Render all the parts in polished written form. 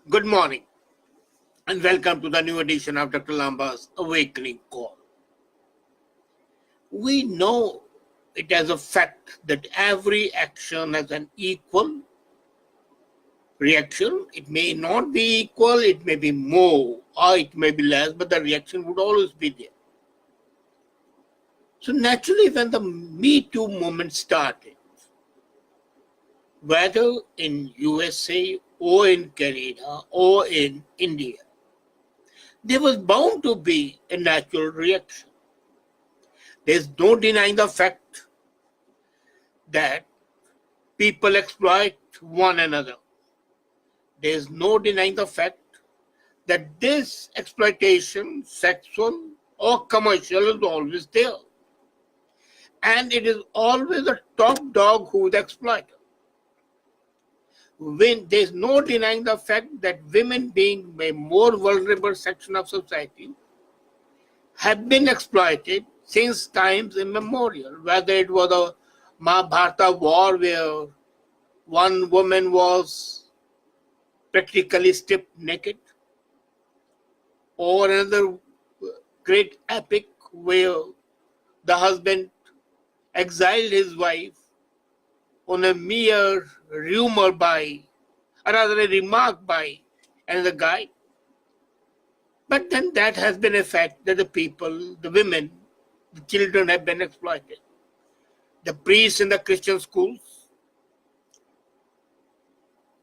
Good morning and welcome to the new edition of Dr. Lamba's Awakening Call. We know it as a fact that every action has an equal reaction. It may not be equal, it may be more or it may be less, but the reaction would always be there. So naturally, when the Me Too movement started, whether in USA or in Canada or in India, there was bound to be a natural reaction. There's no denying the fact that people exploit one another. There's no denying the fact that this exploitation, sexual or commercial, is always there. And it is always the top dog who is the exploiter. There's no denying the fact that women, being a more vulnerable section of society, have been exploited since times immemorial, whether it was the Mahabharata war where one woman was practically stripped naked, or another great epic where the husband exiled his wife on a mere rumor by, or rather a remark by another guy. But then that has been a fact that the people, the women, the children have been exploited. The priests in the Christian schools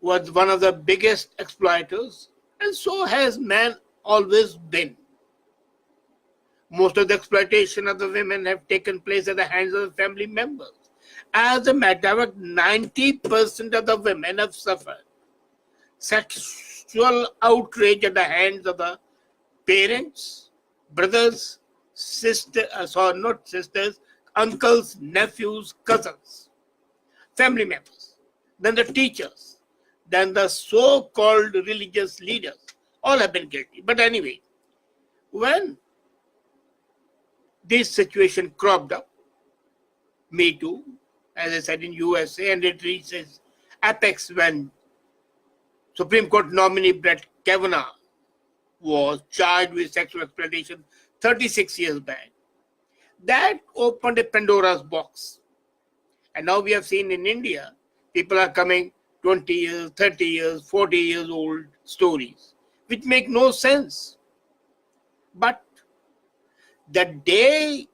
was one of the biggest exploiters, and so has man always been. Most of the exploitation of the women have taken place at the hands of the family members. As a matter of fact, 90% of the women have suffered sexual outrage at the hands of the parents, brothers, not sisters, uncles, nephews, cousins, family members, then the teachers, then the so-called religious leaders, all have been guilty. But anyway, when this situation cropped up, Me Too, as I said, in USA, and it reaches apex when Supreme Court nominee Brett Kavanaugh was charged with sexual exploitation 36 years back. That opened a Pandora's box. And now we have seen in India, people are coming 20 years, 30 years, 40 years old stories, which make no sense. But the day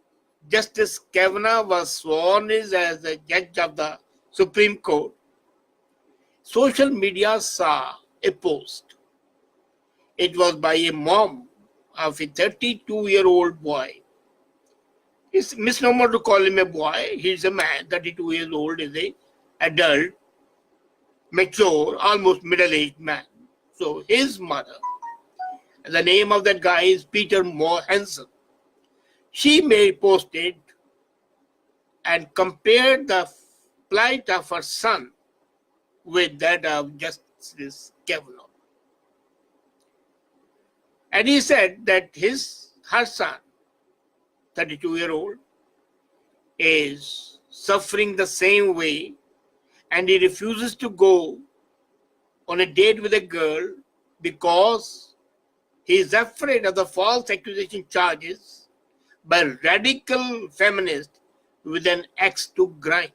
Justice Kavanaugh was sworn in as the judge of the Supreme Court, social media saw a post. It was by a mom of a 32-year-old boy. It's misnomer to call him a boy. He's a man, 32 years old, is an adult, mature, almost middle-aged man. So his mother, the name of that guy is Peter Moore Hansen. She posted and compared the plight of her son with that of Justice Kavanaugh. And he said that her son, 32-year-old, is suffering the same way, and he refuses to go on a date with a girl because he is afraid of the false accusation charges by radical feminists with an axe to grind.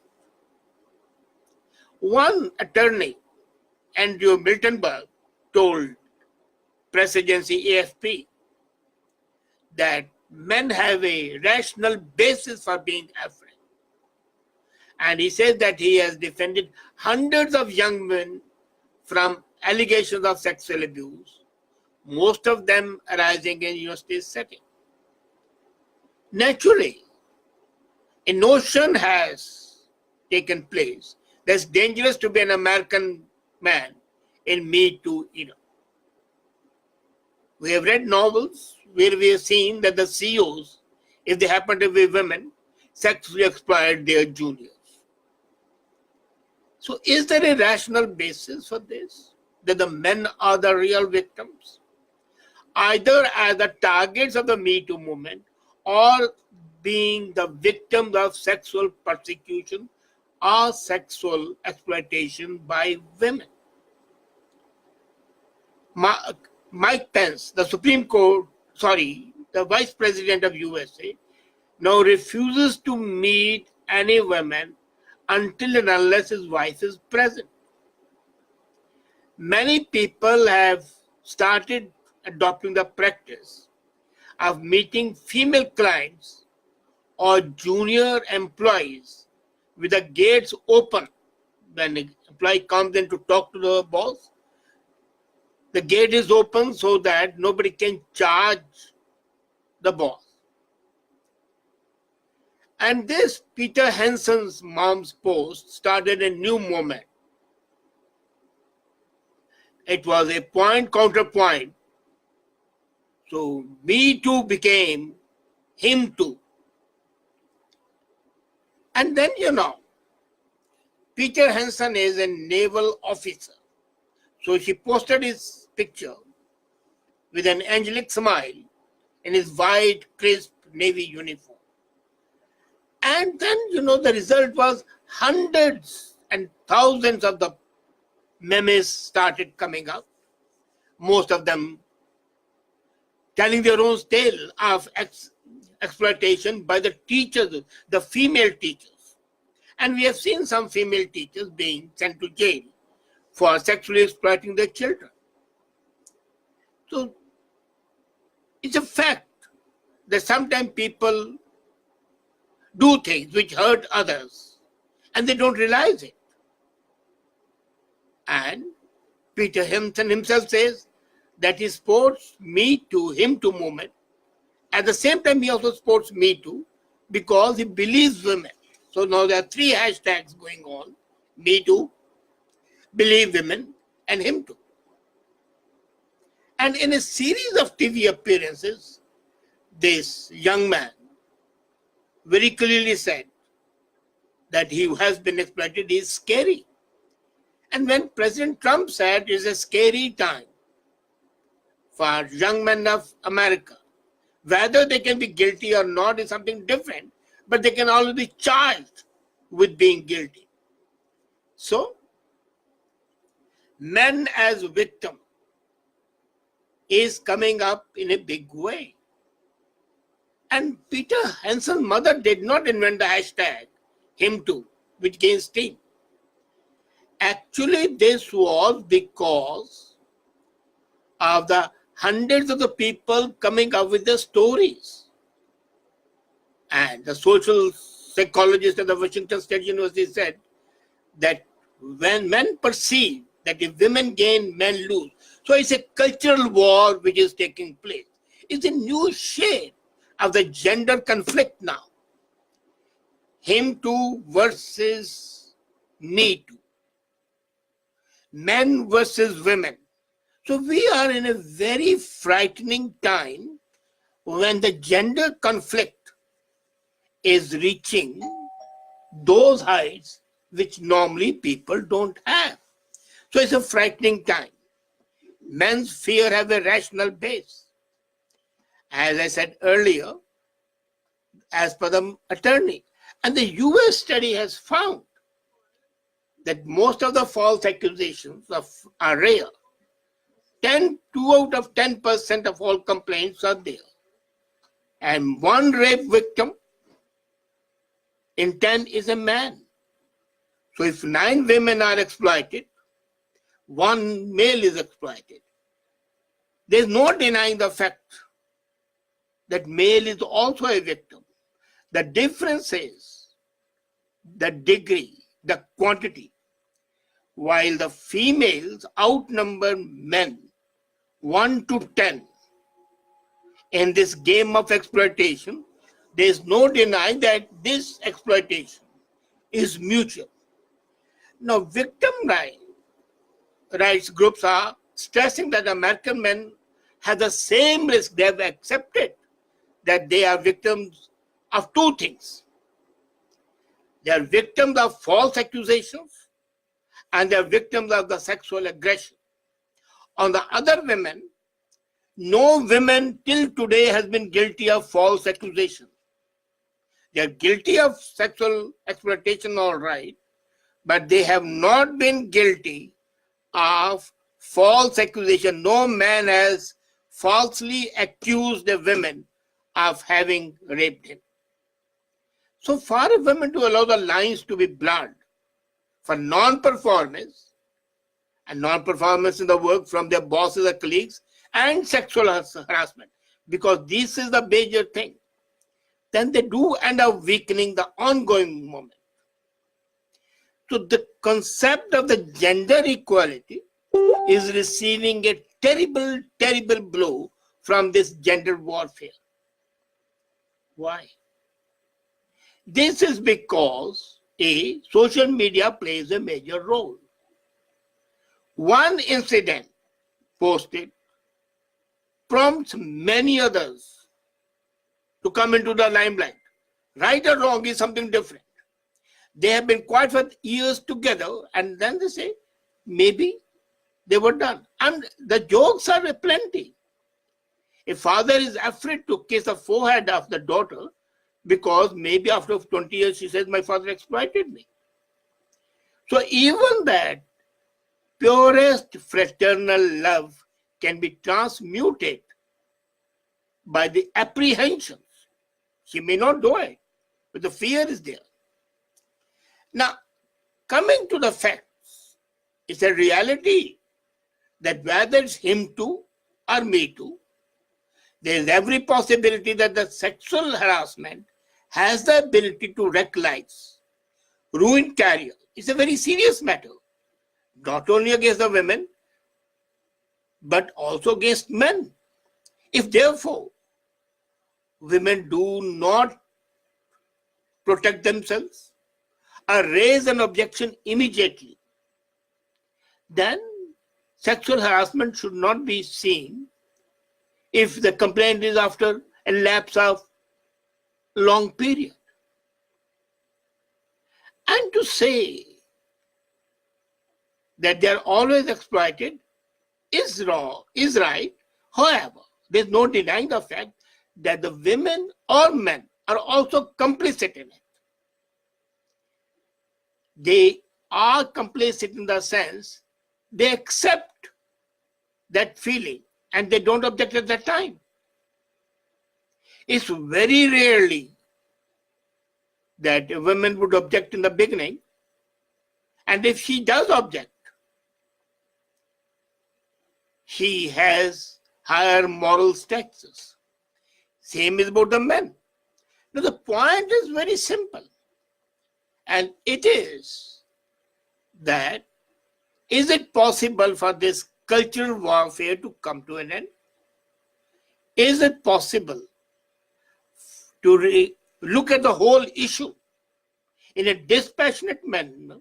One attorney, Andrew Miltenberg, told press agency AFP that men have a rational basis for being afraid. And he says that he has defended hundreds of young men from allegations of sexual abuse, most of them arising in university setting. Naturally, a notion has taken place that's dangerous to be an American man in Me Too era. We have read novels where we have seen that the CEOs, if they happen to be women, sexually exploit their juniors. So is there a rational basis for this? That the men are the real victims? Either as the targets of the Me Too movement or being the victims of sexual persecution or sexual exploitation by women. Mike Pence, the the Vice President of USA, now refuses to meet any women until and unless his wife is present. Many people have started adopting the practice of meeting female clients or junior employees with the gates open. When the employee comes in to talk to the boss, the gate is open so that nobody can charge the boss. And this Peter Henson's mom's post started a new movement. It was a point counterpoint. So me too became him too. And then, Peter Henson is a naval officer. So she posted his picture with an angelic smile in his white, crisp Navy uniform. And then, the result was hundreds and thousands of the memes started coming up. Most of them telling their own tale of exploitation by the teachers, the female teachers. And we have seen some female teachers being sent to jail for sexually exploiting their children. So it's a fact that sometimes people do things which hurt others and they don't realize it. And Peter Henson himself says that he supports Me Too, Him Too movement. At the same time, he also supports Me Too because he believes women. So now there are 3 hashtags going on: Me Too, Believe Women, and Him Too. And in a series of TV appearances, this young man very clearly said that he has been exploited is scary. And when President Trump said it's a scary time for young men of America, whether they can be guilty or not is something different, but they can also be charged with being guilty. So, men as victim is coming up in a big way. And Peter Henson's mother did not invent the hashtag Him Too, which gained steam. Actually, this was because of the hundreds of the people coming up with their stories. And the social psychologist at the Washington State University said that when men perceive that if women gain, men lose. So it's a cultural war which is taking place. It's a new shade of the gender conflict now. Him Too versus Me Too. Men versus women. So we are in a very frightening time when the gender conflict is reaching those heights which normally people don't have. So it's a frightening time. Men's fear have a rational base. As I said earlier, as per the attorney. And the US study has found that most of the false accusations are rare. 2 out of 10% of all complaints are there. And 1 rape victim in 10 is a man. So if 9 women are exploited, 1 male is exploited. There's no denying the fact that male is also a victim. The difference is the degree, the quantity. While the females outnumber men 1 to 10 in this game of exploitation, there is no denying that this exploitation is mutual. Now, victim rights groups are stressing that American men have the same risk. They have accepted that they are victims of 2 things. They are victims of false accusations and they are victims of the sexual aggression. On the other women, no women till today has been guilty of false accusation. They are guilty of sexual exploitation, all right, but they have not been guilty of false accusation. No man has falsely accused a woman of having raped him. So for a woman to allow the lines to be blurred for non-performance, and non-performance in the work from their bosses or colleagues, and sexual harassment, because this is the major thing, then they do end up weakening the ongoing movement. So the concept of the gender equality is receiving a terrible, terrible blow from this gender warfare. Why? This is because social media plays a major role. One incident posted prompts many others to come into the limelight. Right or wrong is something different. They have been quiet for years together, and then they say, maybe they were done. And the jokes are plenty. A father is afraid to kiss the forehead of the daughter because maybe after 20 years she says, my father exploited me. So even that purest fraternal love can be transmuted by the apprehensions. She may not do it, but the fear is there. Now, coming to the facts, it's a reality that whether it's him too or me too, there is every possibility that the sexual harassment has the ability to wreck lives, ruin career. It's a very serious matter, not only against the women, but also against men. If therefore women do not protect themselves or raise an objection immediately, then sexual harassment should not be seen if the complaint is after a lapse of long period. And to say that they are always exploited is wrong, is right. However, there's no denying the fact that the women or men are also complicit in it. They are complicit in the sense they accept that feeling and they don't object at that time. It's very rarely that a woman would object in the beginning, and if she does object, she has higher moral status. Same is about the men. Now the point is very simple, and it is that is it possible for this cultural warfare to come to an end? Is it possible to look at the whole issue in a dispassionate manner,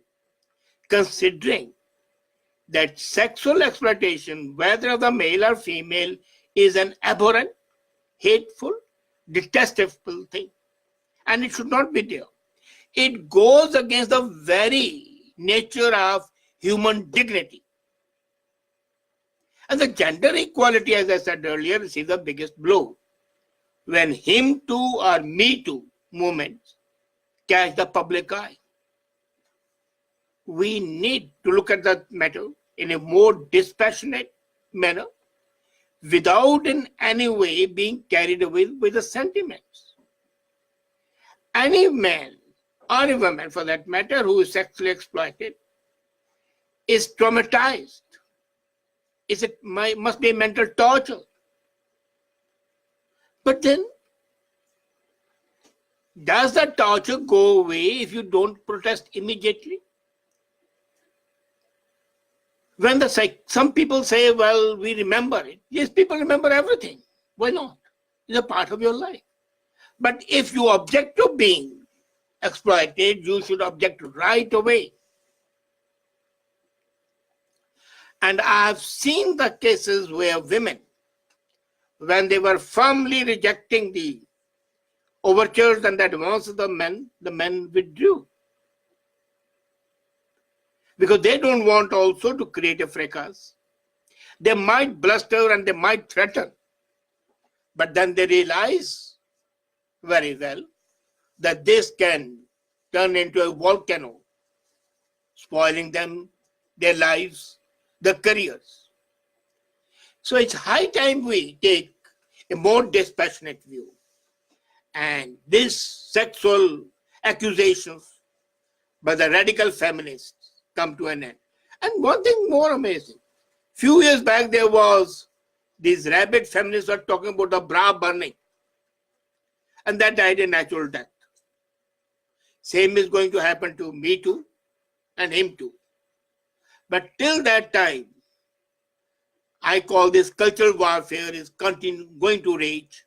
considering that sexual exploitation, whether of the male or female, is an abhorrent, hateful, detestable thing, and it should not be there. It goes against the very nature of human dignity. And the gender equality, as I said earlier, receives the biggest blow when him too or me too movements catch the public eye. We need to look at that matter in a more dispassionate manner without in any way being carried away with the sentiments. Any man or a woman, for that matter, who is sexually exploited is traumatized. Must be mental torture. But then, does the torture go away if you don't protest immediately? When some people say, well, we remember it. Yes, people remember everything. Why not? It's a part of your life. But if you object to being exploited, you should object right away. And I've seen the cases where women, when they were firmly rejecting the overtures and the advances of the men withdrew. Because they don't want also to create a fracas. They might bluster and they might threaten, but then they realize very well that this can turn into a volcano, spoiling them, their lives, their careers. So it's high time we take a more dispassionate view. And these sexual accusations by the radical feminists come to an end. And one thing more amazing, few years back there was, these rabid feminists were talking about the bra burning, and that died a natural death. Same is going to happen to me too, and him too. But till that time, I call this cultural warfare is going to rage,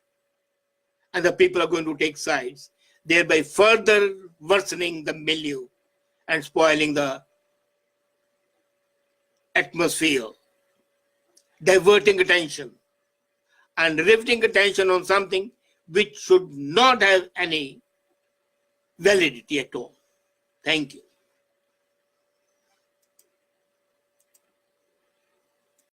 and the people are going to take sides, thereby further worsening the milieu and spoiling the atmosphere, diverting attention and riveting attention on something which should not have any validity at all. Thank you.